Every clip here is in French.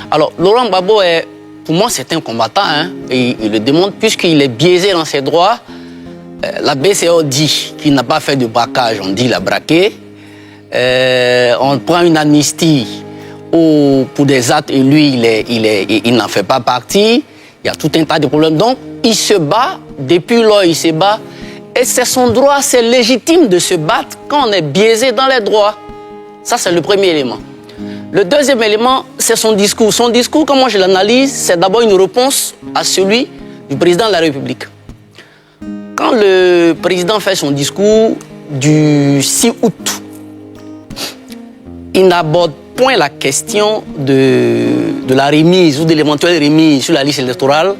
Alors, Laurent Gbagbo, pour moi, c'est un combattant, hein, et il le démontre, puisqu'il est biaisé dans ses droits. La BCO dit qu'il n'a pas fait de braquage, on dit qu'il a braqué. On prend une amnistie pour des actes et lui, il n'en fait pas partie. Il y a tout un tas de problèmes. Donc, il se bat, depuis lors, il se bat. Et c'est son droit, c'est légitime de se battre quand on est biaisé dans les droits. Ça, c'est le premier élément. Le deuxième élément, c'est son discours. Son discours, comment je l'analyse, c'est d'abord une réponse à celui du président de la République. Quand le président fait son discours du 6 août, il n'aborde point la question de la remise ou de l'éventuelle remise sur la liste électorale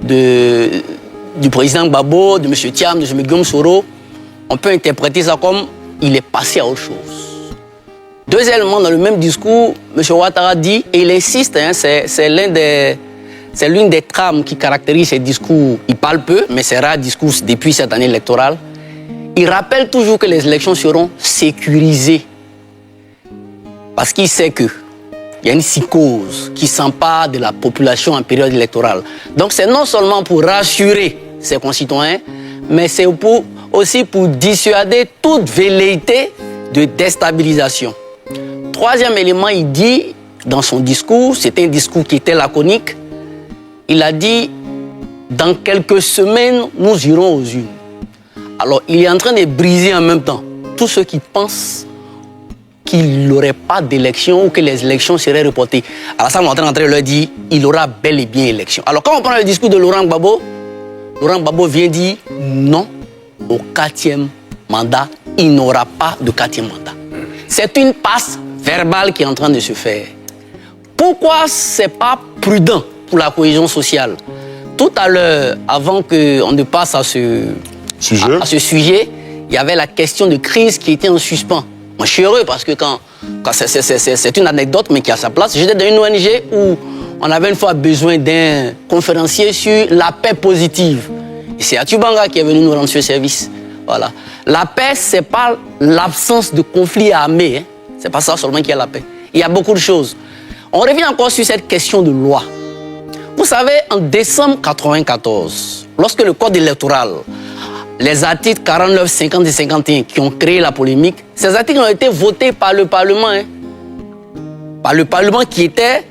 du président Gbagbo, de M. Thiam, de M. Guillaume Soro. On peut interpréter ça comme il est passé à autre chose. Deuxièmement, dans le même discours, M. Ouattara dit, et il insiste, hein, c'est l'une des trames qui caractérise ses discours. Il parle peu, mais c'est rare discours depuis cette année électorale. Il rappelle toujours que les élections seront sécurisées. Parce qu'il sait qu'il y a une psychose qui s'empare de la population en période électorale. Donc c'est non seulement pour rassurer ses concitoyens, mais c'est aussi pour dissuader toute velléité de déstabilisation. Troisième élément, il dit dans son discours, c'était un discours qui était laconique, il a dit « Dans quelques semaines, nous irons aux urnes ». Alors, il est en train de briser en même temps tous ceux qui pensent qu'il n'aurait pas d'élection ou que les élections seraient reportées. Alassane Ouattara leur dit il aura bel et bien élection. Alors, quand on prend le discours de Laurent Gbagbo vient dire non au 4e mandat. Il n'aura pas de 4e mandat. C'est une passe verbale qui est en train de se faire. Pourquoi ce n'est pas prudent pour la cohésion sociale? Tout à l'heure, avant qu'on ne passe à ce sujet, il y avait la question de crise qui était en suspens. Moi, je suis heureux parce que quand c'est une anecdote, mais qui a sa place. J'étais dans une ONG où on avait une fois besoin d'un conférencier sur la paix positive. Et c'est Atubanga qui est venu nous rendre ce service. Voilà. La paix, ce n'est pas l'absence de conflit armé. Hein. Ce n'est pas ça seulement qui est la paix. Il y a beaucoup de choses. On revient encore sur cette question de loi. Vous savez, en décembre 1994, lorsque le code électoral, les articles 49, 50 et 51 qui ont créé la polémique, ces articles ont été votés par le Parlement. Hein. Par le Parlement qui était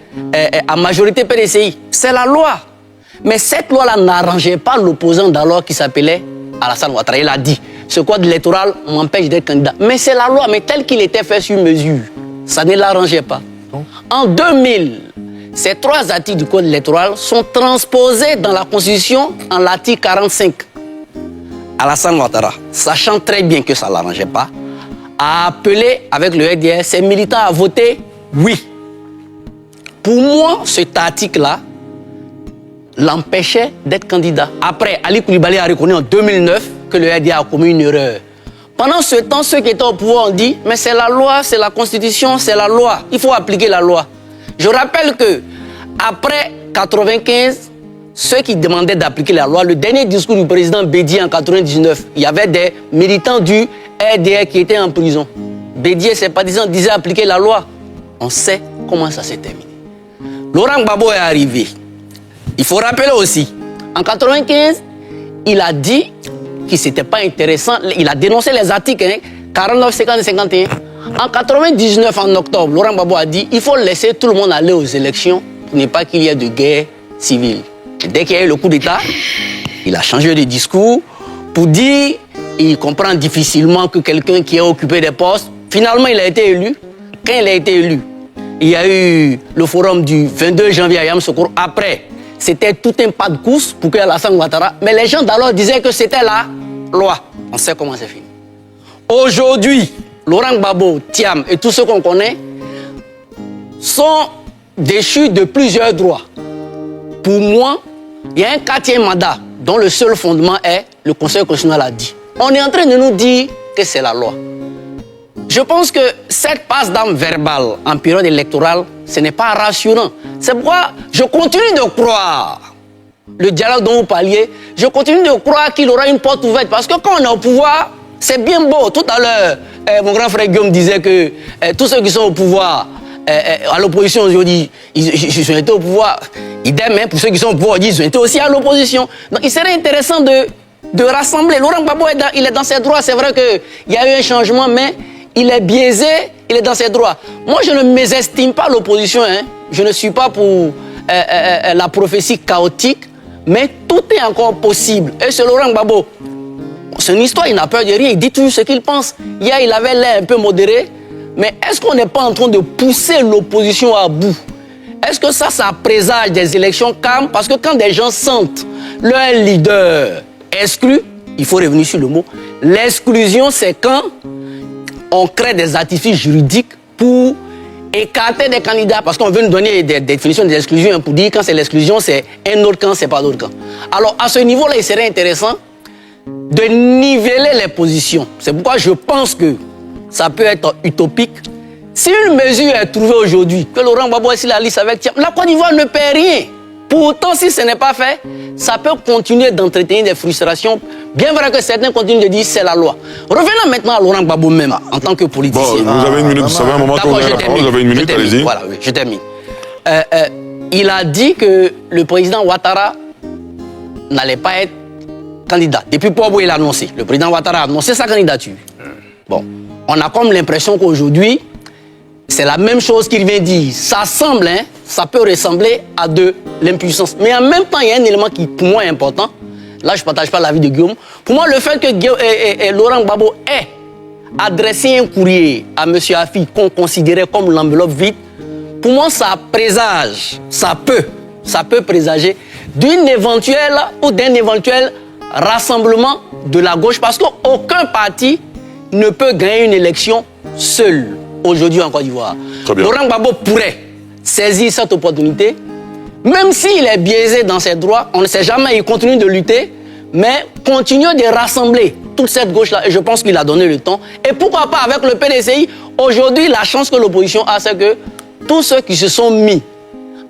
à majorité PDCI. C'est la loi. Mais cette loi-là n'arrangeait pas l'opposant d'alors qui s'appelait Alassane Ouattara. Il a dit, ce code électoral m'empêche d'être candidat. Mais c'est la loi, mais tel qu'il était fait sur mesure, ça ne l'arrangeait pas. En 2000, ces 3 articles du code électoral sont transposés dans la Constitution en l'article 45. Alassane Ouattara, sachant très bien que ça ne l'arrangeait pas, a appelé avec le RDR ses militants à voter oui. Pour moi, cet article-là l'empêchait d'être candidat. Après, Ali Koulibaly a reconnu en 2009 que le RDR a commis une erreur. Pendant ce temps, ceux qui étaient au pouvoir ont dit mais c'est la loi, c'est la Constitution, c'est la loi. Il faut appliquer la loi. Je rappelle que après 1995, ceux qui demandaient d'appliquer la loi, le dernier discours du président Bédié en 1999, il y avait des militants du RDR qui étaient en prison. Bédié, ses partisans disaient appliquer la loi. On sait comment ça s'est terminé. Laurent Gbagbo est arrivé. Il faut rappeler aussi, en 1995, il a dit que ce n'était pas intéressant. Il a dénoncé les articles 49, 50 et 51. En 1999, en octobre, Laurent Gbagbo a dit il faut laisser tout le monde aller aux élections pour ne pas qu'il y ait de guerre civile. Et dès qu'il y a eu le coup d'État, il a changé de discours pour dire il comprend difficilement que quelqu'un qui a occupé des postes, finalement il a été élu. Quand il a été élu, il y a eu le forum du 22 janvier à Yamoussoukro. Après, c'était tout un pas de course pour que Alassane Ouattara. Mais les gens d'alors disaient que c'était la loi. On sait comment c'est fini. Aujourd'hui, Laurent Gbagbo, Thiam et tous ceux qu'on connaît sont déchus de plusieurs droits. Pour moi, il y a un 4e mandat dont le seul fondement est le Conseil constitutionnel a dit. On est en train de nous dire que c'est la loi. Je pense que cette passe d'armes verbale en période électorale, ce n'est pas rassurant. C'est pourquoi je continue de croire le dialogue dont vous parliez. Je continue de croire qu'il aura une porte ouverte. Parce que quand on est au pouvoir, c'est bien beau. Tout à l'heure, mon grand frère Guillaume disait que tous ceux qui sont au pouvoir à l'opposition aujourd'hui, ils ont été au pouvoir. Idem, hein, pour ceux qui sont au pouvoir, ils ont été aussi à l'opposition. Donc il serait intéressant de rassembler. Laurent Gbagbo, il est dans ses droits. C'est vrai qu'il y a eu un changement, mais il est biaisé, il est dans ses droits. Moi, je ne mésestime pas l'opposition. Hein. Je ne suis pas pour la prophétie chaotique, mais tout est encore possible. Et ce Laurent Gbagbo, c'est une histoire, il n'a peur de rien, il dit toujours ce qu'il pense. Hier, il avait l'air un peu modéré, mais est-ce qu'on n'est pas en train de pousser l'opposition à bout? Est-ce que ça présage des élections calmes? Parce que quand des gens sentent leur leader exclu, il faut revenir sur le mot, l'exclusion, c'est quand on crée des artifices juridiques pour écarter des candidats, parce qu'on veut nous donner des définitions des exclusions pour dire quand c'est l'exclusion, c'est un autre camp, c'est pas l'autre camp. Alors, à ce niveau-là, il serait intéressant de niveler les positions. C'est pourquoi je pense que ça peut être utopique. Si une mesure est trouvée aujourd'hui, que Laurent Gbagbo est sur la liste avec Thiam, la Côte d'Ivoire ne paie rien. Pourtant, si ce n'est pas fait, ça peut continuer d'entretenir des frustrations. Bien vrai que certains continuent de dire c'est la loi. Revenons maintenant à Laurent Gbagbo même, en tant que politicien. Bon, vous avez une minute, vous savez, un moment tourné la parole, vous avez une minute, allez-y. Voilà, oui, je termine. Il a dit que le président Ouattara n'allait pas être candidat. Depuis Pobo, il a annoncé. Le président Ouattara a annoncé sa candidature. Bon, on a comme l'impression qu'aujourd'hui, c'est la même chose qu'il vient dire. Ça semble, hein, ça peut ressembler à de l'impuissance. Mais en même temps, il y a un élément qui, pour moi, est important. Là, je ne partage pas l'avis de Guillaume. Pour moi, le fait que Laurent Gbagbo ait adressé un courrier à M. Afi qu'on considérait comme l'enveloppe vide, pour moi, ça présage, ça peut présager d'une éventuelle ou d'un éventuel rassemblement de la gauche, parce qu'aucun parti ne peut gagner une élection seul aujourd'hui en Côte d'Ivoire. Laurent Gbagbo pourrait saisir cette opportunité, même s'il est biaisé dans ses droits, on ne sait jamais, il continue de lutter, mais continue de rassembler toute cette gauche-là, et je pense qu'il a donné le temps. Et pourquoi pas avec le PDCI, aujourd'hui, la chance que l'opposition a, c'est que tous ceux qui se sont mis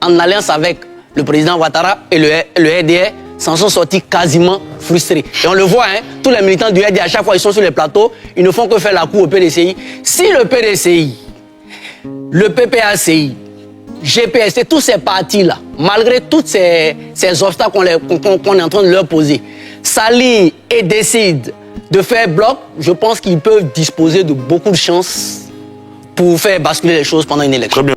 en alliance avec le président Ouattara et le RDR s'en sont sortis quasiment frustrés. Et on le voit, hein, tous les militants du RDR, à chaque fois ils sont sur les plateaux, ils ne font que faire la cour au PDCI. Si le PDCI, le PPACI, GPST, tous ces partis-là, malgré tous ces obstacles qu'on est en train de leur poser, s'allient et décident de faire bloc, je pense qu'ils peuvent disposer de beaucoup de chances pour faire basculer les choses pendant une élection. Très bien.